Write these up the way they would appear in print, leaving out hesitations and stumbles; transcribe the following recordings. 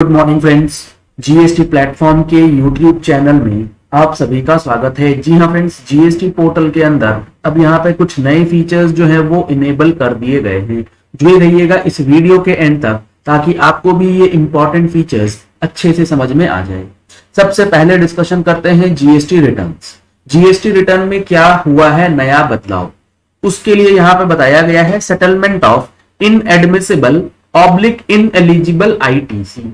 Good morning friends, GST platform के YouTube channel में आप सभी का स्वागत है। जी हाँ फ्रेंड्स, जीएसटी पोर्टल के अंदर अब यहाँ पे कुछ नए फीचर्स जो है वो इनेबल कर दिए गए हैं। जुड़े रहिएगा इस वीडियो के एंड तक ताकि आपको भी ये इंपॉर्टेंट फीचर्स अच्छे से समझ में आ जाए। सबसे पहले डिस्कशन करते हैं जीएसटी रिटर्न्स। जीएसटी रिटर्न में क्या हुआ है नया बदलाव, उसके लिए यहाँ पे बताया गया है settlement of inadmissible oblique ineligible ITC.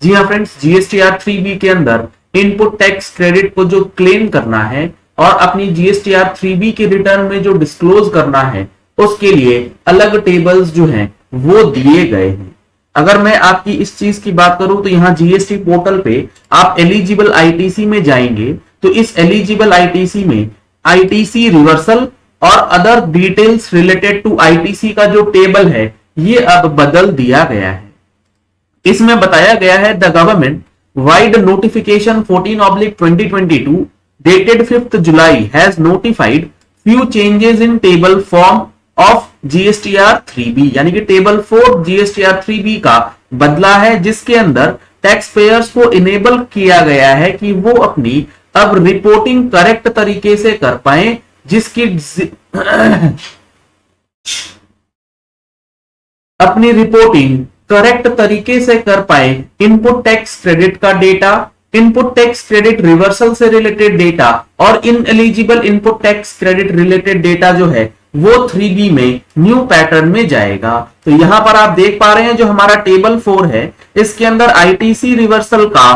जी हाँ फ्रेंड्स, जीएसटीआर 3B के अंदर इनपुट टैक्स क्रेडिट को जो क्लेम करना है और अपनी जीएसटीआर 3B के रिटर्न में जो डिस्क्लोज करना है उसके लिए अलग टेबल्स जो हैं वो दिए गए हैं। अगर मैं आपकी इस चीज की बात करूं तो यहाँ जीएसटी पोर्टल पे आप एलिजिबल आईटीसी में जाएंगे तो इस एलिजिबल आईटीसी में आईटीसी रिवर्सल और other details related to ITC का जो टेबल है ये अब बदल दिया गया है। इसमें बताया गया है the government wide notification 14/2022 dated 5th July has notified few changes in table form of GSTR 3B, यानी कि टेबल 4 GSTR 3B का बदला है, जिसके अंदर टैक्स पेयर्स को इनेबल किया गया है कि वो अपनी अब रिपोर्टिंग करेक्ट तरीके से कर पाए, जिसकी अपनी रिपोर्टिंग करेक्ट तरीके से कर पाए। इनपुट टैक्स क्रेडिट का data, input tax credit reversal से रिलेटेड डेटा और ineligible input tax credit related data जो है वो 3B में न्यू पैटर्न में जाएगा। तो यहां पर आप देख पा रहे हैं जो हमारा टेबल 4 है इसके अंदर आईटीसी रिवर्सल का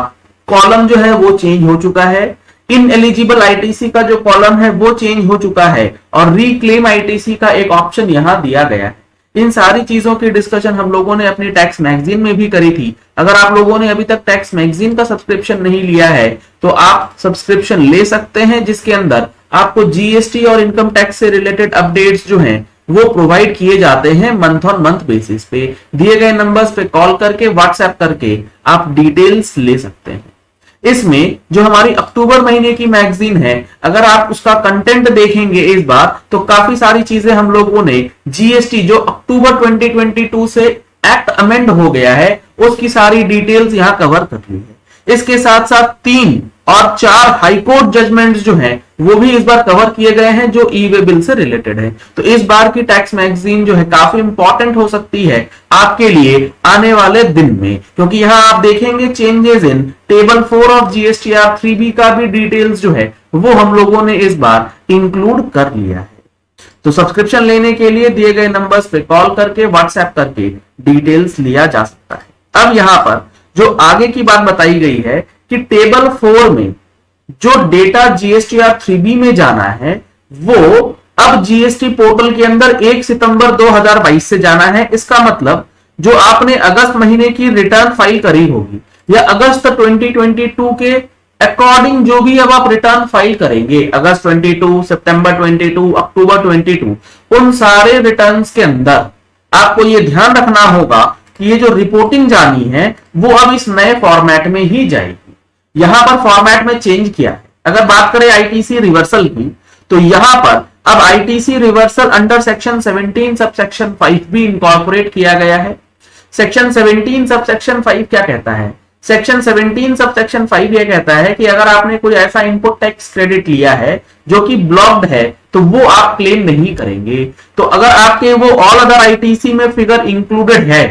कॉलम जो है वो चेंज हो चुका है, इनएलिजिबल आईटीसी का जो कॉलम है वो चेंज हो चुका है और रिक्लेम आईटीसी का एक ऑप्शन यहां दिया गया है। इन सारी चीजों की डिस्कशन हम लोगों ने अपनी टैक्स मैगजीन में भी करी थी। अगर आप लोगों ने अभी तक टैक्स मैगजीन का सब्सक्रिप्शन नहीं लिया है तो आप सब्सक्रिप्शन ले सकते हैं, जिसके अंदर आपको जीएसटी और इनकम टैक्स से रिलेटेड अपडेट्स जो हैं वो प्रोवाइड किए जाते हैं मंथ ऑन मंथ बेसिस पे। दिए गए नंबर्स पे कॉल करके व्हाट्सएप करके आप डिटेल्स ले सकते हैं। इसमें जो हमारी अक्टूबर महीने की मैगजीन है, अगर आप उसका कंटेंट देखेंगे इस बार तो काफी सारी चीजें हम लोगों ने जीएसटी जो अक्टूबर 2022 से एक्ट अमेंड हो गया है उसकी सारी डिटेल्स यहां कवर कर ली है। इसके साथ साथ 3 और 4 हाईकोर्ट जजमेंट्स जो हैं वो भी इस बार कवर किए गए हैं जो ई वे बिल से रिलेटेड है। तो इस बार की टैक्स मैगजीन जो है काफी इंपॉर्टेंट हो सकती है आपके लिए आने वाले दिन में, क्योंकि यहां आप देखेंगे changes in table 4 of GSTR 3B का भी डिटेल्स जो है वो हम लोगों ने इस बार इंक्लूड कर लिया है। तो सब्सक्रिप्शन लेने के लिए दिए गए नंबर्स पे कॉल करके व्हाट्सएप करके डिटेल्स लिया जा सकता है। अब यहां पर जो आगे की बात बताई गई है कि टेबल 4 में जो डेटा जीएसटीआर 3B में जाना है वो अब जीएसटी पोर्टल के अंदर 1 सितंबर 2022 से जाना है। इसका मतलब जो आपने अगस्त महीने की रिटर्न फाइल करी होगी या अगस्त 2022 के अकॉर्डिंग जो भी अब आप रिटर्न फाइल करेंगे, अगस्त 22, सितंबर 22, अक्टूबर 22, उन सारे रिटर्न्स के अंदर आपको ये ध्यान रखना होगा कि ये जो रिपोर्टिंग जानी है वो अब इस नए फॉर्मेट में ही जाएगी। यहां पर फॉर्मेट में चेंज किया है। अगर बात करें आईटीसी रिवर्सल की तो यहां पर अब ITC reversal under section 17 subsection 5 भी इंकॉर्पोरेट किया गया है। सेक्शन 17 सबसेक्शन 5 क्या कहता है? सेक्शन 17 सबसेक्शन 5 यह कहता है कि अगर आपने कोई ऐसा इनपुट टैक्स क्रेडिट लिया है जो कि ब्लॉक्ड है तो वो आप क्लेम नहीं करेंगे। तो अगर आपके वो ऑल अदर आईटीसी में फिगर इंक्लूडेड है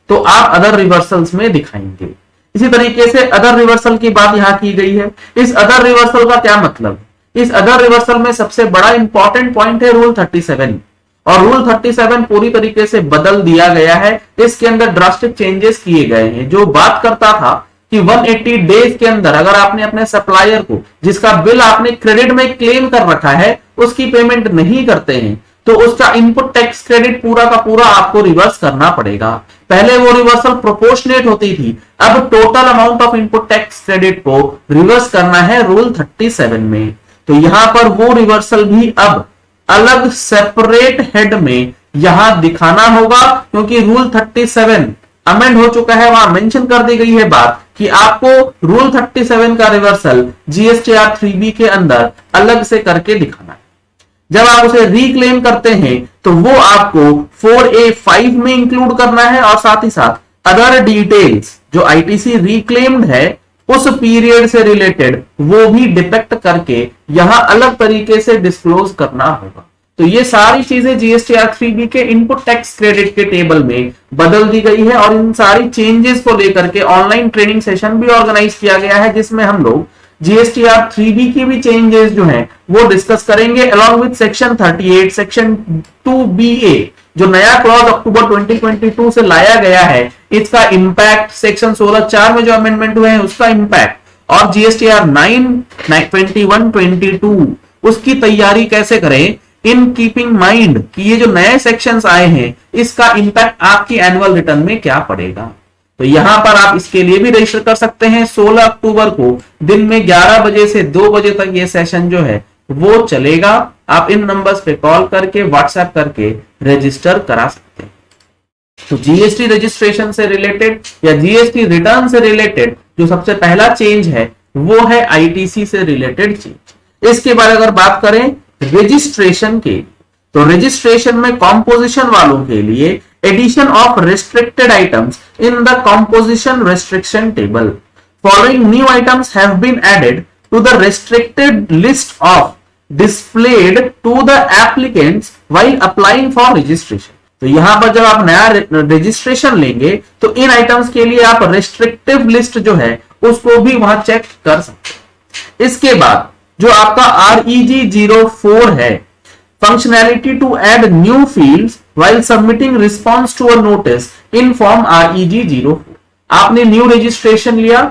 तो आप अदर रिवर्सल्स में दिखाएंगे। इसी तरीके से अदर रिवर्सल की बात यहां की गई है। इस अदर रिवर्सल का क्या मतलब? इस अदर रिवर्सल में सबसे बड़ा इंपॉर्टेंट पॉइंट है रूल 37 और रूल 37 पूरी तरीके से बदल दिया गया है। इसके अंदर ड्रास्टिक चेंजेस किए गए हैं। जो बात करता था कि 180 डेज के अंदर अगर आपने अपने सप्लायर को जिसका बिल आपने क्रेडिट में क्लेम कर रखा है उसकी पेमेंट नहीं करते हैं तो उसका इनपुट टैक्स क्रेडिट पूरा का पूरा आपको रिवर्स करना पड़ेगा। पहले वो रिवर्सल प्रोपोर्शनेट होती थी, अब total amount of input tax credit को रिवर्स करना है रूल 37 में। तो यहां पर वो रिवर्सल भी अब अलग सेपरेट हेड में यहां दिखाना होगा, क्योंकि रूल 37 अमेंड हो चुका है। वहां मेंशन कर दी गई है बात कि आपको रूल 37 का रिवर्सल जीएसटीआर 3B के अंदर अलग से करके दिखाना है। जब आप उसे रिक्लेम करते हैं तो वो आपको 4A5 में इंक्लूड करना है और साथ ही साथ अदर डिटेल्स जो आईटीसी रिक्लेम्ड है उस पीरियड से रिलेटेड वो भी डिपेक्ट करके यहां अलग तरीके से डिस्क्लोज करना होगा। तो ये सारी चीजें जीएसटीआर 3B के इनपुट टैक्स क्रेडिट के टेबल में बदल दी गई है और इन सारी चेंजेस को लेकर के ऑनलाइन ट्रेनिंग सेशन भी ऑर्गेनाइज किया गया है, जिसमें हम लोग जीएसटीआर 3B की भी चेंजेस जो हैं वो डिस्कस करेंगे along with section 38 section 2BA जो नया क्लॉज अक्टूबर 2022 से लाया गया है, इसका इंपैक्ट, सेक्शन 16(4) में जो अमेंडमेंट हुए हैं उसका इंपैक्ट, और जीएसटीआर 9, 21, 22 उसकी तैयारी कैसे करें इन कीपिंग माइंड कि ये जो नए सेक्शंस आए हैं इसका इंपैक्ट आपकी एनुअल रिटर्न में क्या पड़ेगा। तो यहां पर आप इसके लिए भी रजिस्टर कर सकते हैं। 16 अक्टूबर को दिन में 11 बजे से 2 बजे तक ये सेशन जो है वो चलेगा। आप इन नंबर्स पे कॉल करके व्हाट्सएप करके रजिस्टर करा सकते हैं। तो जीएसटी रजिस्ट्रेशन से रिलेटेड या जीएसटी रिटर्न से रिलेटेड जो सबसे पहला चेंज है वो है आईटीसी से रिलेटेड चेंज। इसके बाद अगर बात करें रजिस्ट्रेशन के, तो रजिस्ट्रेशन में कॉम्पोजिशन वालों के लिए addition of restricted items in the composition restriction table. Following new items have been added to the restricted list of displayed to the applicants while applying for registration। तो यहां पर जब आप नया रजिस्ट्रेशन लेंगे तो इन आइटम्स के लिए आप रेस्ट्रिक्टिव लिस्ट जो है उसको भी वहां चेक कर सकते हैं। इसके बाद जो आपका REG 04 है, functionality to add new fields while submitting response to a notice in form REG 04। आपने न्यू रजिस्ट्रेशन लिया,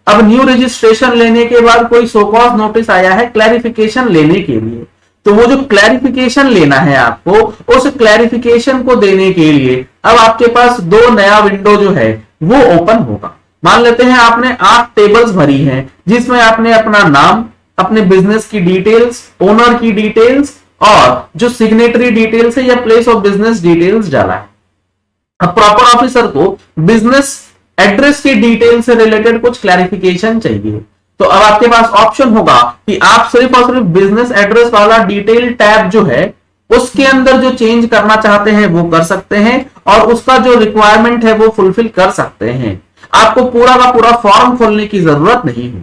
अब न्यू रजिस्ट्रेशन लेने के बाद कोई सोकॉज नोटिस आया है क्लैरिफिकेशन लेने के लिए, तो वो जो क्लैरिफिकेशन लेना है आपको, उस क्लैरिफिकेशन को देने के लिए अब आपके पास 2 नया विंडो जो है वो ओपन होगा। मान लेते हैं आपने 8 टेबल्स भरी हैं जिसमें आपने अपना नाम, अपने बिजनेस की डिटेल्स, ओनर की डिटेल्स और जो सिग्नेटरी डिटेल्स है या प्लेस ऑफ बिजनेस डिटेल्स डाला है। अब प्रॉपर ऑफिसर को बिजनेस एड्रेस की डिटेल से रिलेटेड कुछ क्लैरिफिकेशन चाहिए, तो अब आपके पास ऑप्शन होगा कि आप सिर्फ और सिर्फ बिजनेस एड्रेस वाला डिटेल टैब जो है उसके अंदर जो चेंज करना चाहते हैं वो कर सकते हैं और उसका जो रिक्वायरमेंट है वो फुलफिल कर सकते हैं। आपको पूरा का पूरा फॉर्म खोलने की जरूरत नहीं है।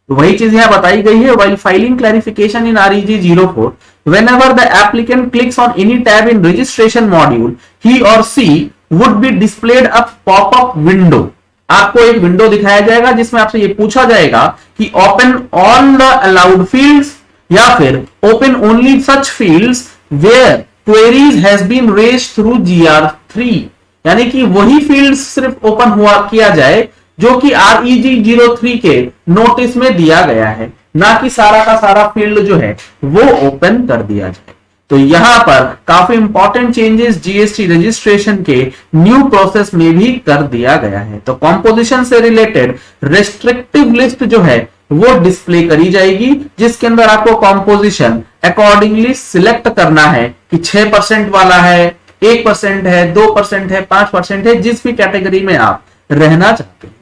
तो वही चीज यहां बताई गई है। while filing clarification in REG 04, whenever the applicant clicks on any tab in registration module, he or she would be displayed a pop-up window। आपको एक विंडो दिखाया जाएगा जिसमें आपसे ये पूछा जाएगा कि open all the allowed fields या फिर open only such fields where queries has been raised through GR3, यानी कि वही फील्ड्स सिर्फ ओपन हुआ किया जाए जो कि REG 03 के नोटिस में दिया गया है, ना कि सारा का सारा फील्ड जो है वो ओपन कर दिया जाए। तो यहां पर काफी इंपॉर्टेंट चेंजेस जीएसटी रजिस्ट्रेशन के न्यू प्रोसेस में भी कर दिया गया है। तो कॉम्पोजिशन से रिलेटेड रेस्ट्रिक्टिव लिस्ट जो है वो डिस्प्ले करी जाएगी, जिसके अंदर आपको कॉम्पोजिशन अकॉर्डिंगली सिलेक्ट करना है कि 6% वाला है, 1% है, 2% है, 5% है, जिस भी कैटेगरी में आप रहना चाहते हैं।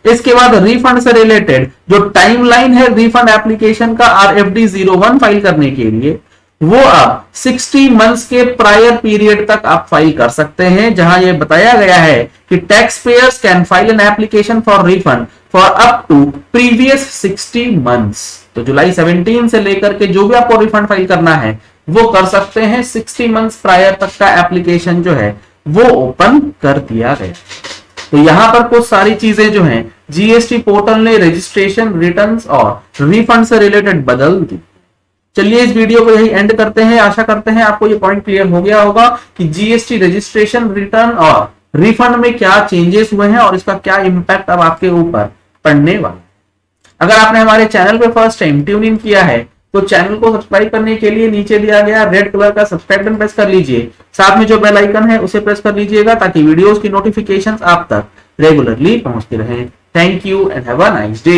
इसके बाद रिफंड से रिलेटेड जो टाइमलाइन है रिफंड एप्लीकेशन का RFD 01 फाइल करने के लिए, वो आप 60 मंथ्स के प्रायर पीरियड तक आप फाइल कर सकते हैं, जहां ये बताया गया है कि tax payers can file an application for refund for up to previous 60 months. तो जुलाई 17 से लेकर के जो भी आपको रिफंड फाइल करना है वो कर सकते हैं। 60 मंथ्स प्रायर तक का एप्लीकेशन जो है वो ओपन कर दिया गया। तो यहां पर कुछ सारी चीजें जो हैं जीएसटी पोर्टल ने रजिस्ट्रेशन, रिटर्न्स और रिफंड से रिलेटेड बदल दी। चलिए इस वीडियो को यही एंड करते हैं। आशा करते हैं आपको ये पॉइंट क्लियर हो गया होगा कि जीएसटी रजिस्ट्रेशन, रिटर्न और रिफंड में क्या चेंजेस हुए हैं और इसका क्या इंपैक्ट अब आपके ऊपर पड़ने वाला है। अगर आपने हमारे चैनल पे फर्स्ट टाइम ट्यून इन किया है तो चैनल को सब्सक्राइब करने के लिए नीचे दिया गया रेड कलर का सब्सक्राइब बटन प्रेस कर लीजिए। साथ में जो बेल आइकन है उसे प्रेस कर लीजिएगा ताकि वीडियोस की नोटिफिकेशंस आप तक रेगुलरली पहुंचती रहें। Thank you and have a nice day.